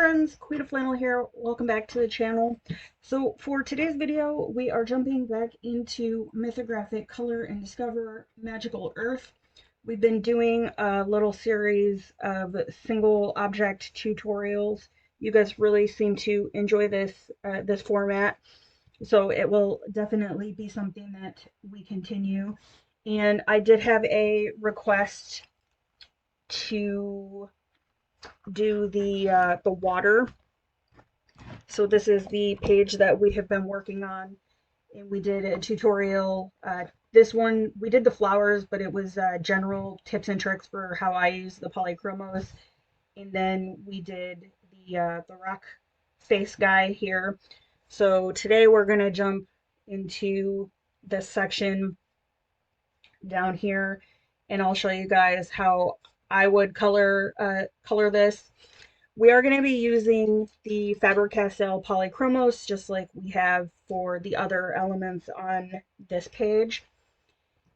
friends, Queen of Flannel here. Welcome back to the channel. So for today's video, we are jumping back into Mythographic Color and Discover Magical Earth. We've been doing a little series of single object tutorials. You guys really seem to enjoy this format, so it will definitely be something that we continue. And I did have a request to do the water. So this is the page that we have been working on, and we did a tutorial. This one we did the flowers, but it was general tips and tricks for how I use the polychromos. And then we did the rock face guy here. So today we're gonna jump into this section down here, and I'll show you guys how I would color this. We are going to be using the Faber-Castell Polychromos, just like we have for the other elements on this page.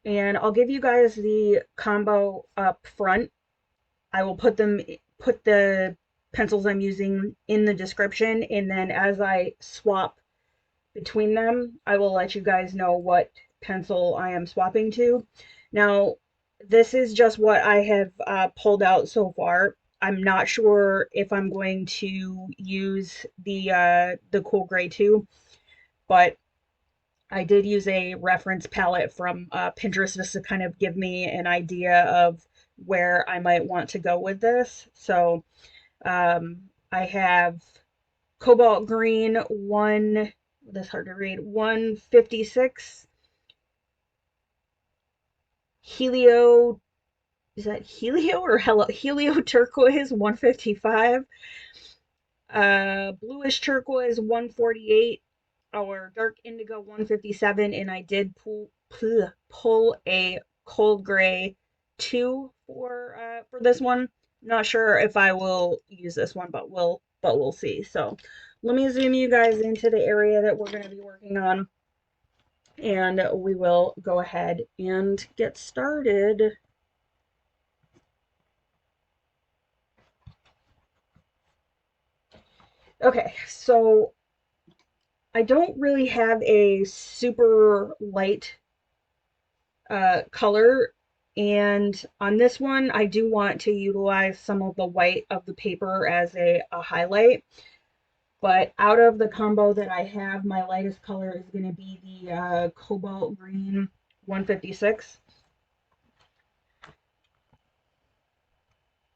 And I'll give you guys the combo up front. I will put the pencils I'm using in the description, and then as I swap between them, I will let you guys know what pencil I am swapping to. Now, this is just what I have pulled out so far. I'm not sure if I'm going to use the cool gray too, but I did use a reference palette from Pinterest just to kind of give me an idea of where I might want to go with this. So I have Cobalt Green that's hard to read, 156, Helio, is that Helio or Helio Turquoise 155, Bluish Turquoise 148, our Dark Indigo 157, and I did pull a Cold Gray 2 for this one. Not sure if I will use this one, but we'll see. So let me zoom you guys into the area that we're going to be working on, and we will go ahead and get started. Okay, so I don't really have a super light color, and on this one I do want to utilize some of the white of the paper as a highlight. But out of the combo that I have, my lightest color is going to be the Cobalt Green 156.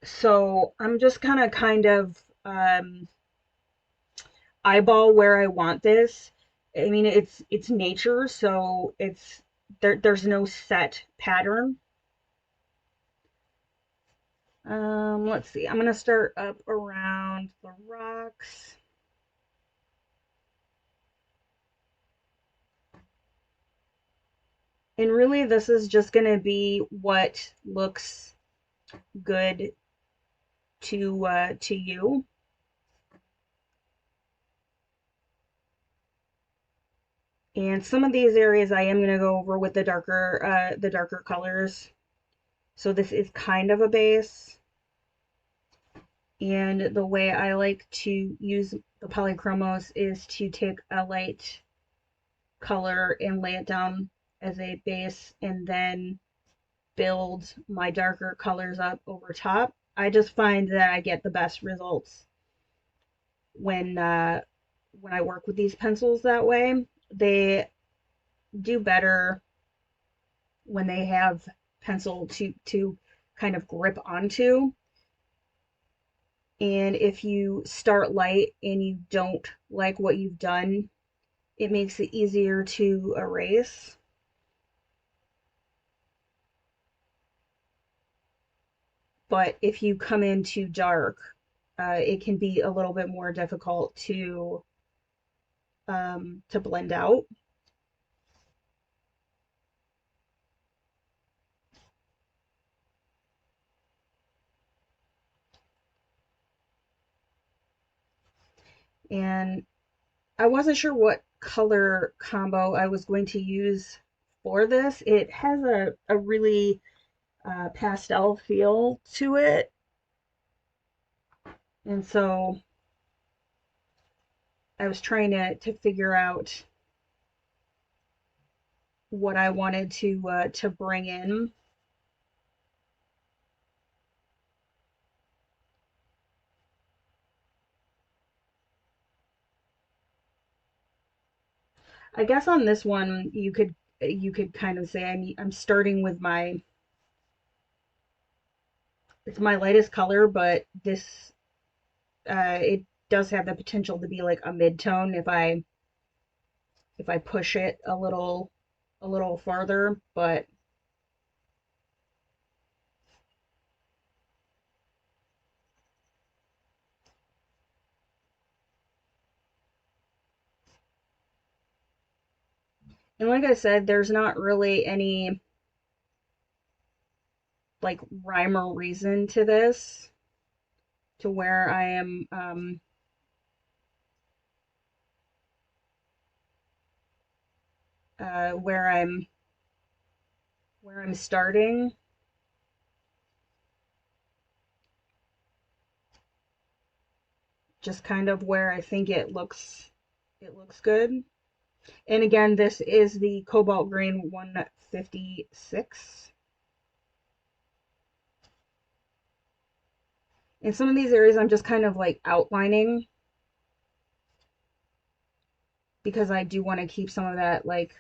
So I'm just kind of eyeball where I want this. I mean, it's nature, so there's no set pattern. Let's see. I'm gonna start up around the rocks. And really, this is just going to be what looks good to you. And some of these areas I am going to go over with the darker colors. So this is kind of a base. And the way I like to use the polychromos is to take a light color and lay it down as a base, and then build my darker colors up over top. I just find that I get the best results when I work with these pencils that way. They do better when they have pencil to kind of grip onto. And if you start light and you don't like what you've done, it makes it easier to erase. But if you come in too dark, it can be a little bit more difficult to blend out. And I wasn't sure what color combo I was going to use for this. It has a really pastel feel to it. And so I was trying to figure out what I wanted to bring in. I guess on this one you could kind of say I'm starting with my it's my lightest color, but this it does have the potential to be like a mid-tone if I push it a little farther, but and like I said, there's not really any like rhyme or reason to this to where I am uh where I'm where I'm starting, just kind of where I think it looks good. And again, this is the Cobalt Green 156. In some of these areas, I'm just kind of like outlining because I do want to keep some of that like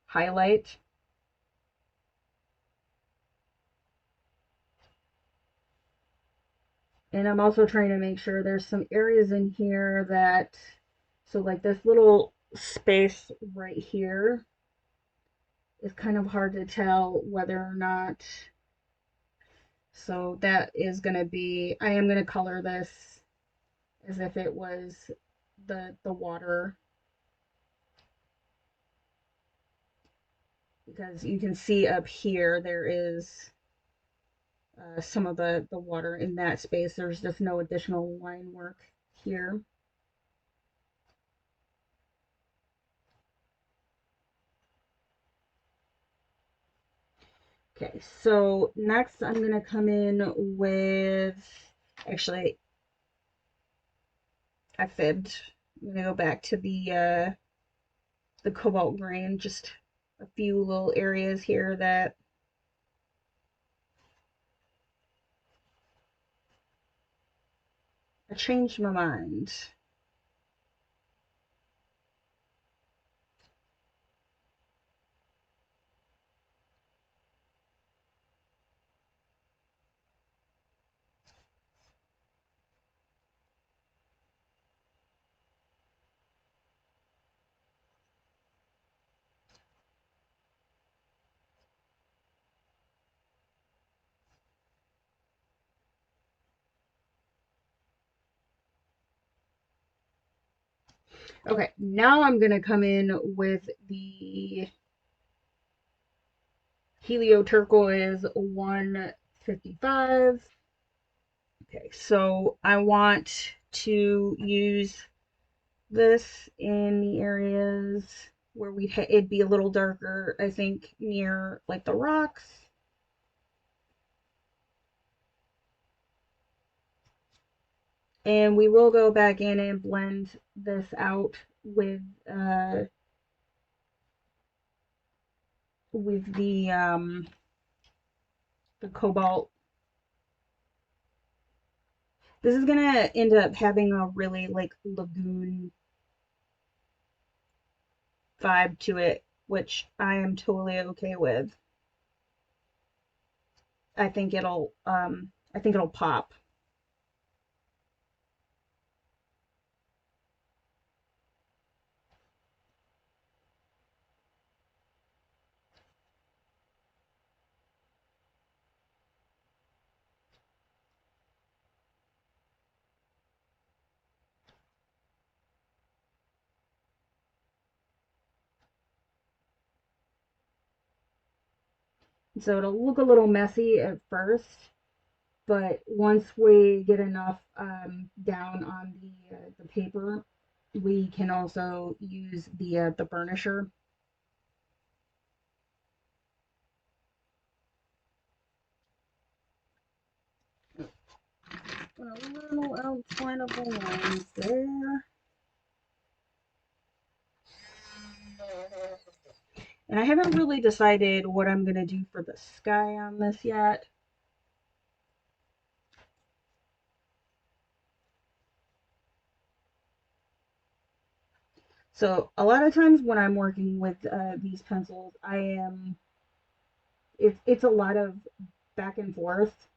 highlight. And I'm also trying to make sure there's some areas in here that, so like this little space right here is kind of hard to tell whether or not, so that is going to be, I am going to color this as if it was the water, because you can see up here there is some of the water in that space. There's just no additional line work here. Okay, so next I'm going to come in with, actually, I fibbed. I'm going to go back to the cobalt green, just a few little areas here that I changed my mind. Okay, now I'm going to come in with the Helio Turquoise 155. Okay, so I want to use this in the areas where it'd be a little darker, I think, near like the rocks. And we will go back in and blend this out with the cobalt. This is gonna end up having a really like lagoon vibe to it, which I am totally okay with. I think it'll pop. So it'll look a little messy at first, but once we get enough down on the paper, we can also use the burnisher. A little outside of the lines there. And I haven't really decided what I'm going to do for the sky on this yet. So a lot of times when I'm working with these pencils, it's a lot of back and forth.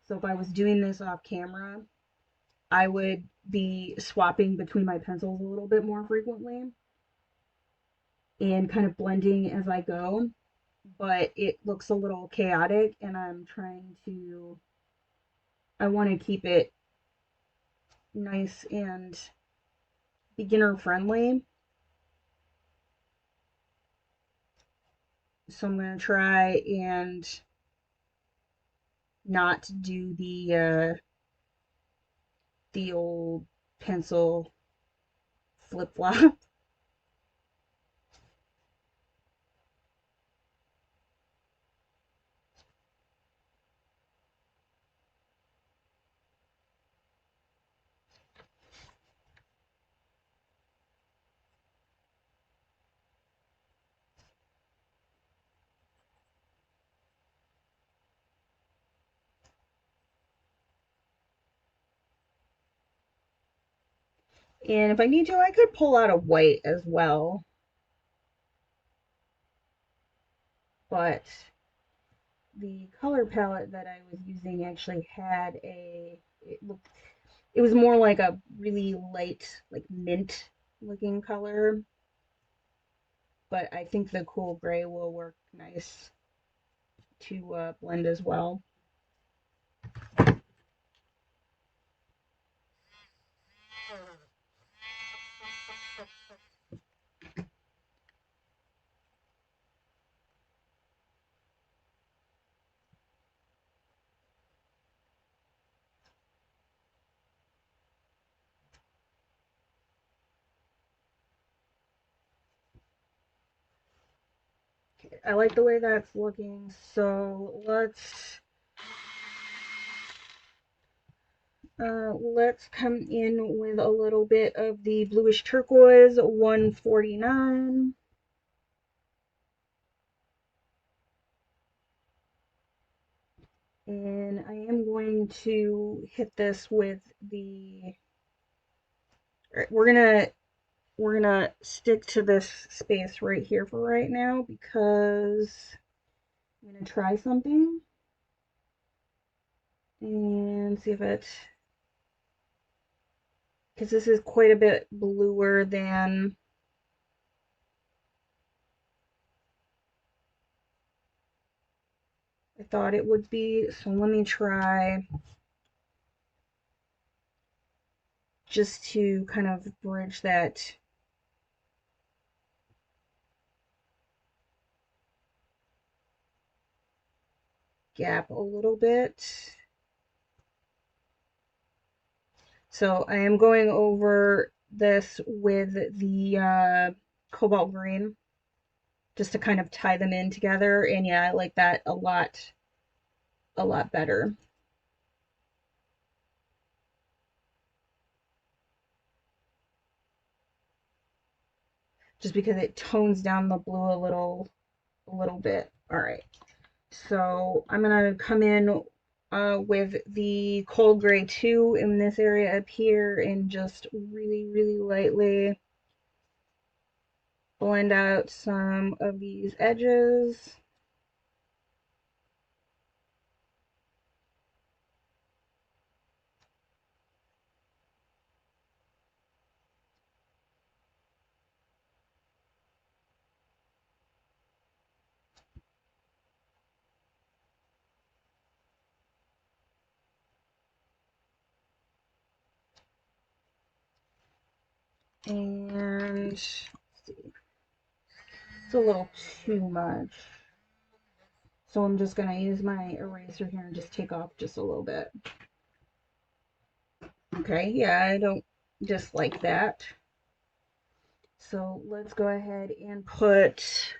So if I was doing this off camera, I would be swapping between my pencils a little bit more frequently and kind of blending as I go. But it looks a little chaotic, and I want to keep it nice and beginner friendly. So I'm going to try and not do the old pencil flip flop. And if I need to, I could pull out a white as well. But the color palette that I was using actually had it was more like a really light, like mint looking color. But I think the cool gray will work nice to blend as well. Okay, I like the way that's looking, so let's come in with a little bit of the bluish turquoise 149. And I am going to hit this with the. All right, we're gonna stick to this space right here for right now because I'm gonna try something and see if it, because this is quite a bit bluer than I thought it would be. So let me try just to kind of bridge that gap a little bit. So I am going over this with the cobalt green just to kind of tie them in together. And yeah, I like that a lot better. Just because it tones down the blue a little bit. All right. So I'm gonna come in with the cold gray 2 in this area up here and just really, really lightly blend out some of these edges. And let's see, it's a little too much. So I'm just gonna use my eraser here and just take off just a little bit. Okay, yeah, I don't dislike that. So let's go ahead and put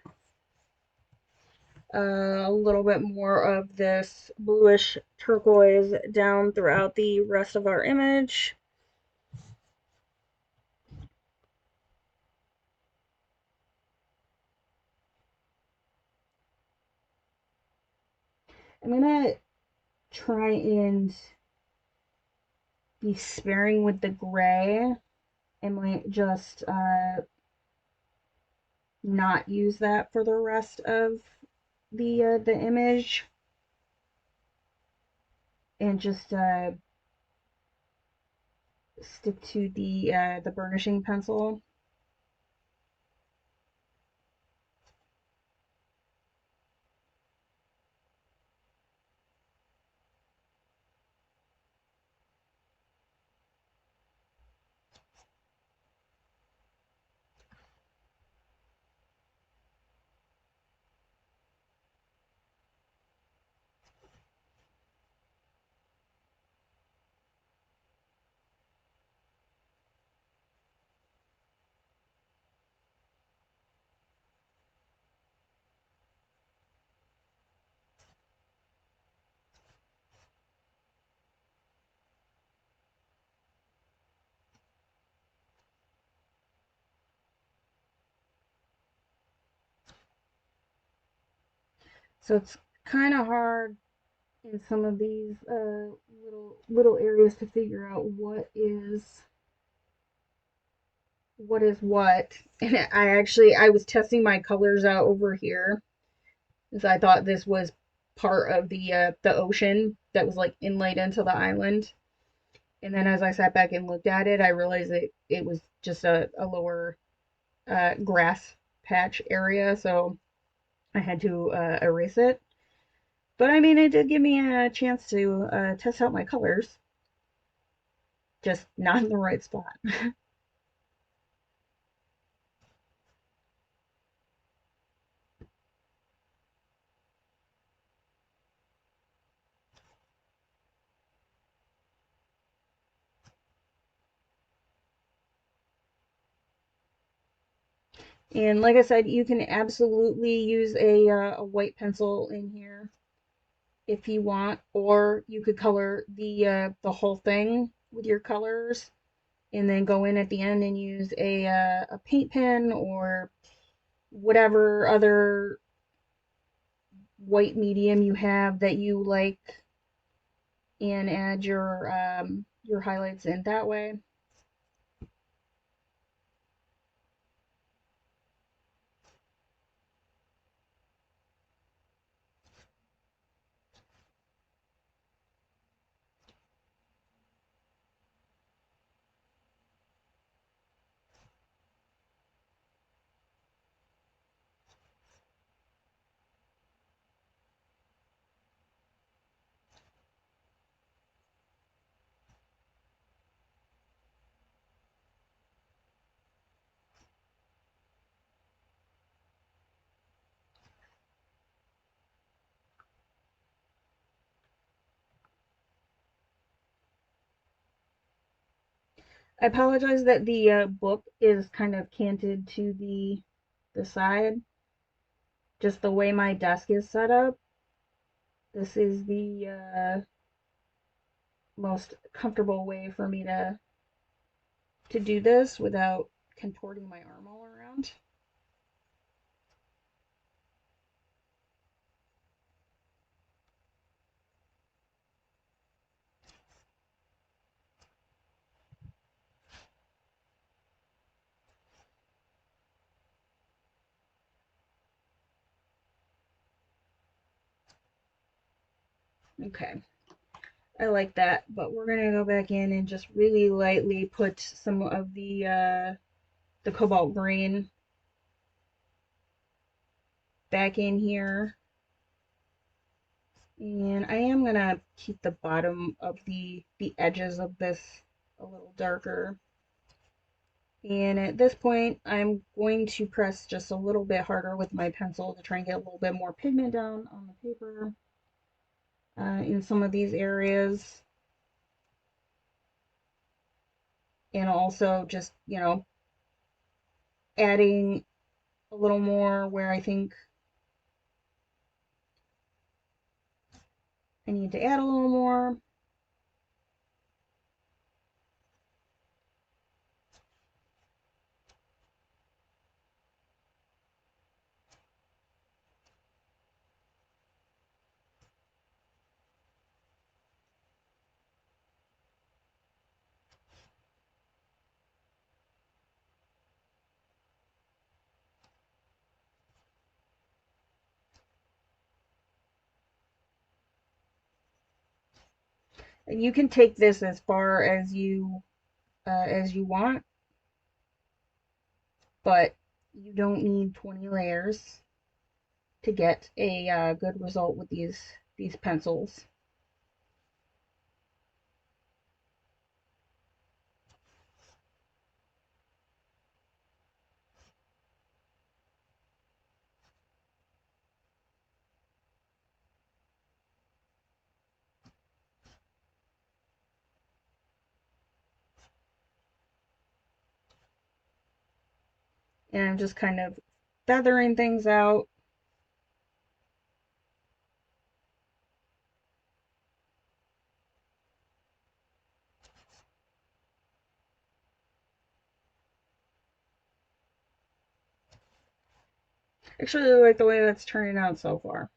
a little bit more of this bluish turquoise down throughout the rest of our image. I'm gonna try and be sparing with the gray. I might just not use that for the rest of the image, and just stick to the burnishing pencil. So it's kind of hard in some of these little areas to figure out what. And I was testing my colors out over here because I thought this was part of the ocean that was like inlaid into the island. And then as I sat back and looked at it, I realized that it was just a lower grass patch area, so I had to erase it. But I mean, it did give me a chance to test out my colors, just not in the right spot. And like I said, you can absolutely use a white pencil in here if you want, or you could color the whole thing with your colors, and then go in at the end and use a paint pen or whatever other white medium you have that you like, and add your highlights in that way. I apologize that the book is kind of canted to the side, just the way my desk is set up. This is the most comfortable way for me to do this without contorting my arm all around. Okay, I like that, but we're gonna go back in and just really lightly put some of the cobalt green back in here. And I am gonna keep the bottom of the edges of this a little darker. And at this point, I'm going to press just a little bit harder with my pencil to try and get a little bit more pigment down on the paper in some of these areas. And also just, adding a little more where I think I need to add a little more. You can take this as far as you want, but you don't need 20 layers to get a good result with these pencils. And I'm just kind of feathering things out. Actually, I really like the way that's turning out so far.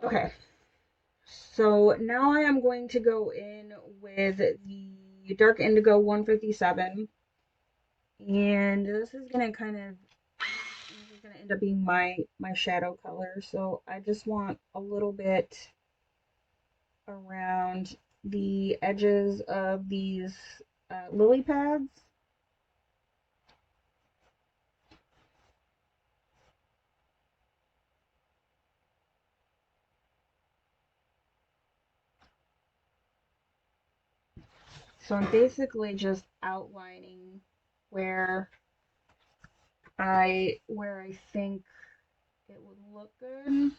Okay, so now I am going to go in with the Dark Indigo 157, and this is gonna end up being my shadow color. So I just want a little bit around the edges of these lily pads. So I'm basically just outlining where I think it would look good.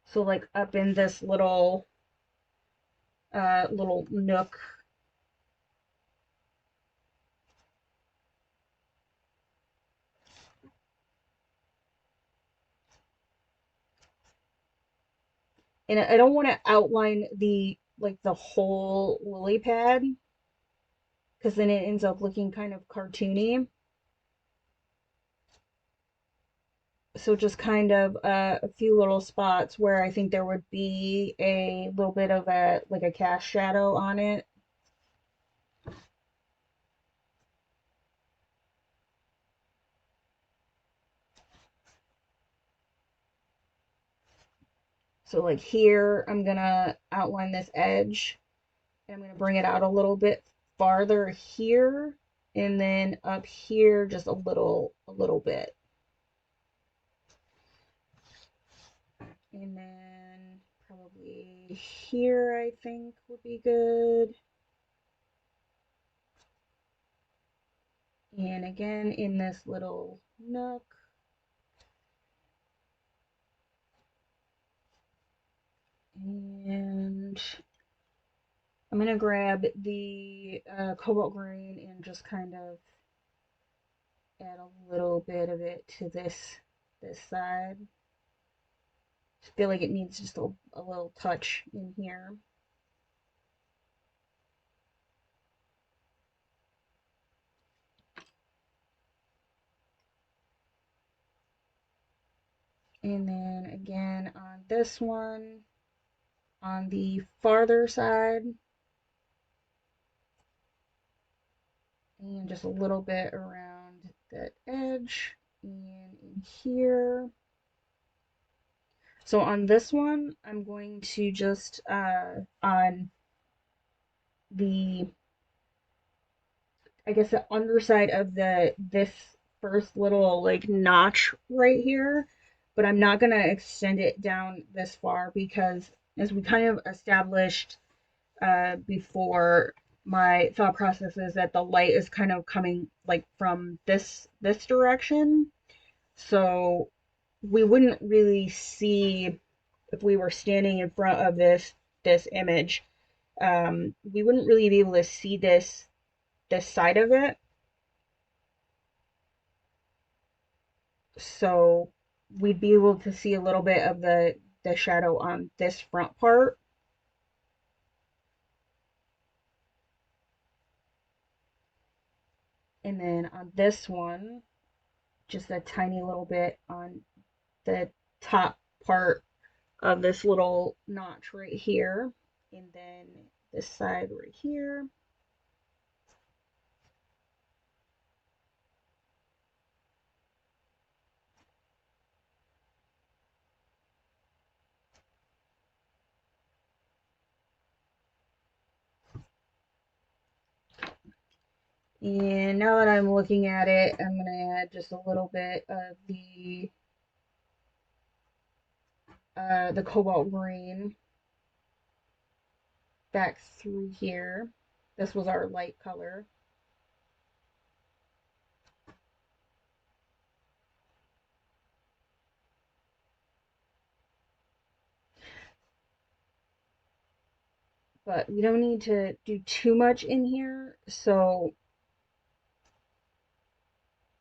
So like up in this little nook. And I don't want to outline the whole lily pad because then it ends up looking kind of cartoony. So just kind of a few little spots where I think there would be a little bit of a cast shadow on it. So like here, I'm gonna outline this edge and I'm gonna bring it out a little bit farther here and then up here just a little bit. And then probably here I think would be good. And again in this little nook. And I'm gonna grab the cobalt green and just kind of add a little bit of it to this side. Just feel like it needs just a little touch in here. And then again on this one, on the farther side, and just a little bit around that edge and in here. So on this one, I'm going to just on the I guess the underside of this first little like notch right here, but I'm not gonna extend it down this far because as we kind of established before, my thought process is that the light is kind of coming like from this direction. So we wouldn't really see if we were standing in front of this image. We wouldn't really be able to see this side of it. So we'd be able to see a little bit of the shadow on this front part. And then on this one, just a tiny little bit on the top part of this little notch right here, and then this side right here. And now that I'm looking at it, I'm going to add just a little bit of the cobalt green back through here. This was our light color. But we don't need to do too much in here, so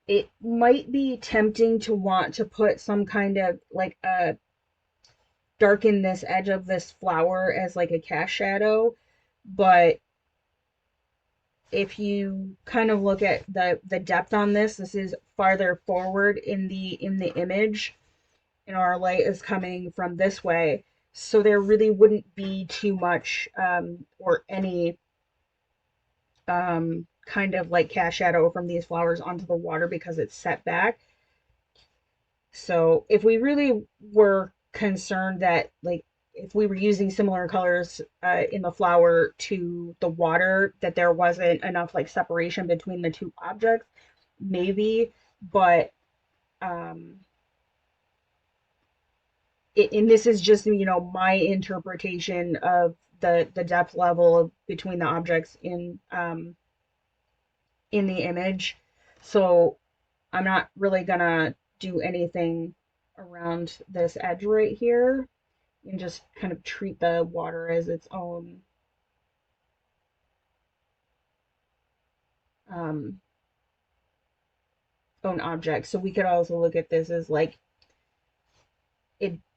it might be tempting to want to put some kind of like a darken this edge of this flower as like a cast shadow, but if you kind of look at the depth on this, this is farther forward in the image, and our light is coming from this way, so there really wouldn't be too much or any kind of like cast shadow from these flowers onto the water because it's set back. So if we really were concerned that like if we were using similar colors in the flower to the water, that there wasn't enough like separation between the two objects, maybe, but um, and this is just, you know, my interpretation of the depth level between the objects in the image. So I'm not really gonna do anything around this edge right here and just kind of treat the water as its um, own object. So we could also look at this as like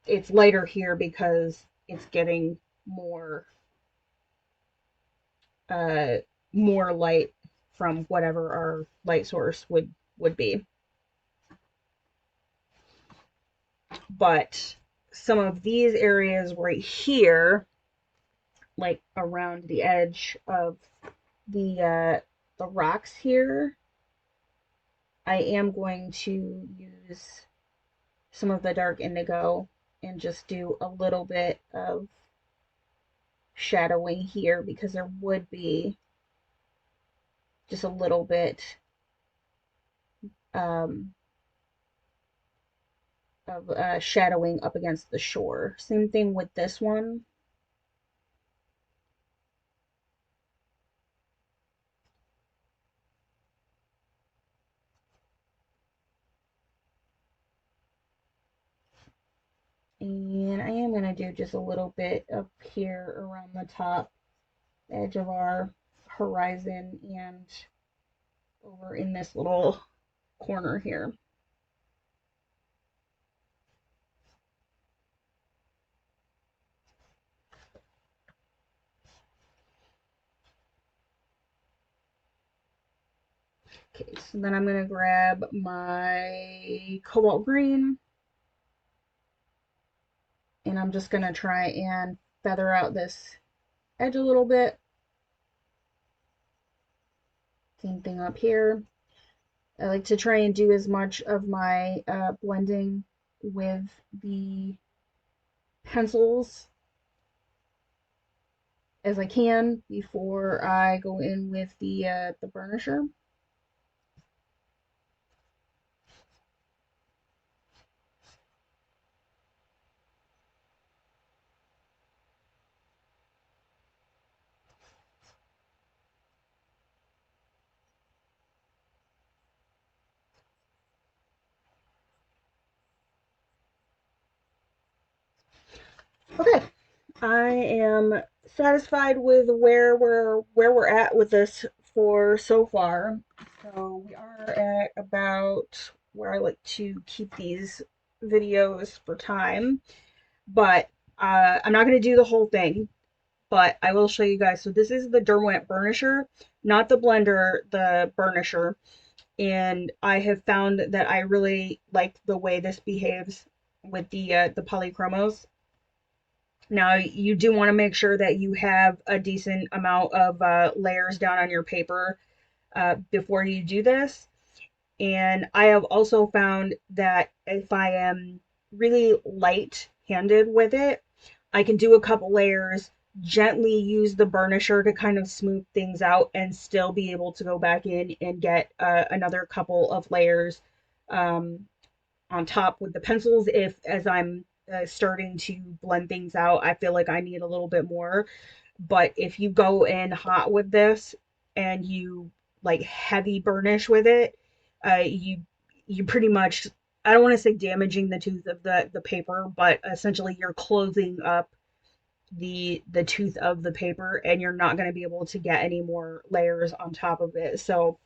it's lighter here because it's getting uh more light from whatever our light source would be. But some of these areas right here, like around the edge of the rocks here, I am going to use some of the dark indigo and just do a little bit of shadowing here because there would be just a little bit um, of shadowing up against the shore. Same thing with this one. And I am going to do just a little bit up here around the top edge of our horizon and over in this little corner here. Okay, so then I'm going to grab my cobalt green and I'm just going to try and feather out this edge a little bit. Same thing up here. I like to try and do as much of my blending with the pencils as I can before I go in with the burnisher. Okay, I am satisfied with where we're at with this for so far. So we are at about where I like to keep these videos for time, but I'm not going to do the whole thing, but I will show you guys. So this is the Derwent burnisher, not the blender, the burnisher, and I have found that I really like the way this behaves with the Polychromos. Now, you do want to make sure that you have a decent amount of layers down on your paper before you do this. And I have also found that if I am really light handed with it, I can do a couple layers, gently use the burnisher to kind of smooth things out, and still be able to go back in and get another couple of layers um, on top with the pencils. If, as I'm starting to blend things out, I feel like I need a little bit more. But if you go in hot with this and you like heavy burnish with it, you pretty much, I don't want to say damaging the tooth of the paper, but essentially you're closing up the tooth of the paper, and you're not going to be able to get any more layers on top of it. So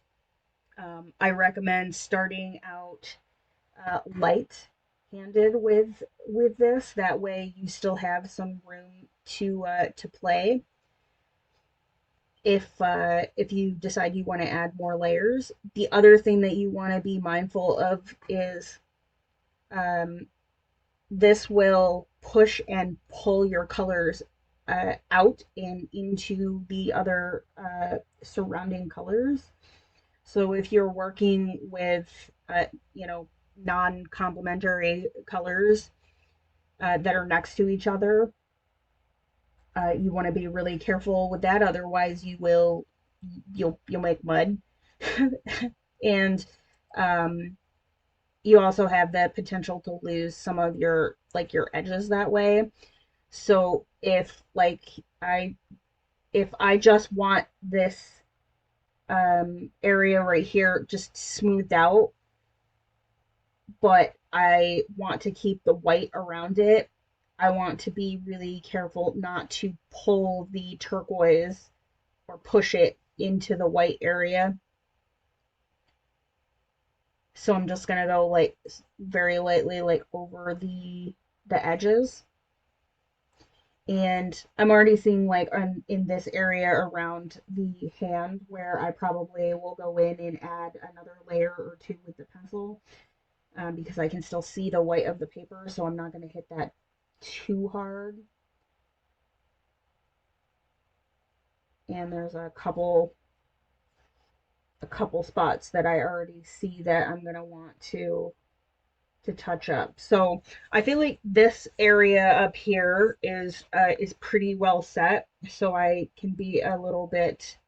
I recommend starting out light handed with this. That way you still have some room to play if you decide you want to add more layers. The other thing that you want to be mindful of is um, this will push and pull your colors out and into the other surrounding colors. So if you're working with, you know, non-complementary colors that are next to each other, you want to be really careful with that. Otherwise, you'll make mud, and um, you also have the potential to lose some of your like your edges that way. So I if I just want this area right here just smoothed out, but I want to keep the white around it, I want to be really careful not to pull the turquoise or push it into the white area. So I'm just gonna go like very lightly like over the edges. And I'm already seeing like in this area around the hand where I probably will go in and add another layer or two with the pencil, because I can still see the white of the paper, so I'm not going to hit that too hard. And there's a couple spots that I already see that I'm going to want to touch up. So I feel like this area up here is pretty well set, so I can be a little bit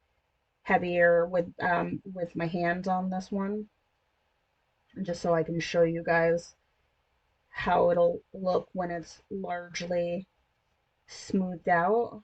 heavier with my hands on this one, just so I can show you guys how it'll look when it's largely smoothed out.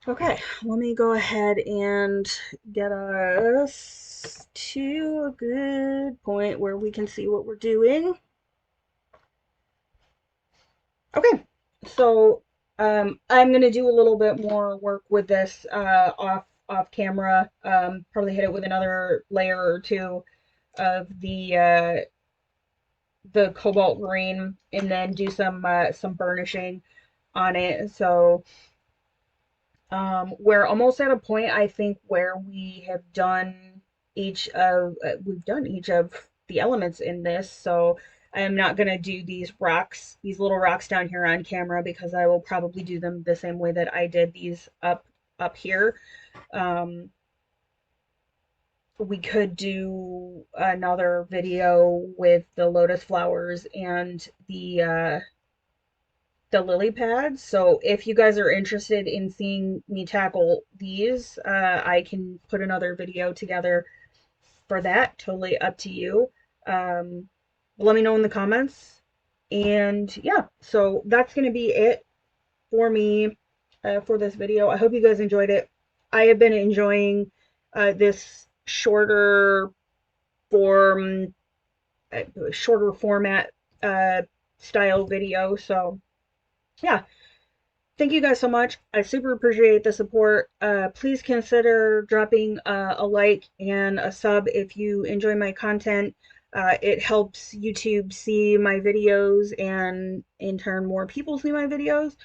Okay, let me go ahead and get us to a good point where we can see what we're doing. Okay, so I'm gonna do a little bit more work with this off camera. Probably hit it with another layer or two of the cobalt green, and then do some burnishing on it. So we're almost at a point, I think, where we've done each of the elements in this. So I am not gonna do these little rocks down here on camera, because I will probably do them the same way that I did these up here. Um, we could do another video with the lotus flowers and the lily pads. So if you guys are interested in seeing me tackle these, I can put another video together for that. Totally up to you. Um, let me know in the comments. And yeah, so that's going to be it for me for this video. I hope you guys enjoyed it. I have been enjoying this form, shorter format style video. So yeah, thank you guys so much. I super appreciate the support. Please consider dropping a like and a sub if you enjoy my content. It helps YouTube see my videos, and in turn, more people see my videos.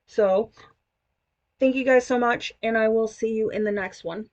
So, thank you guys so much, and I will see you in the next one.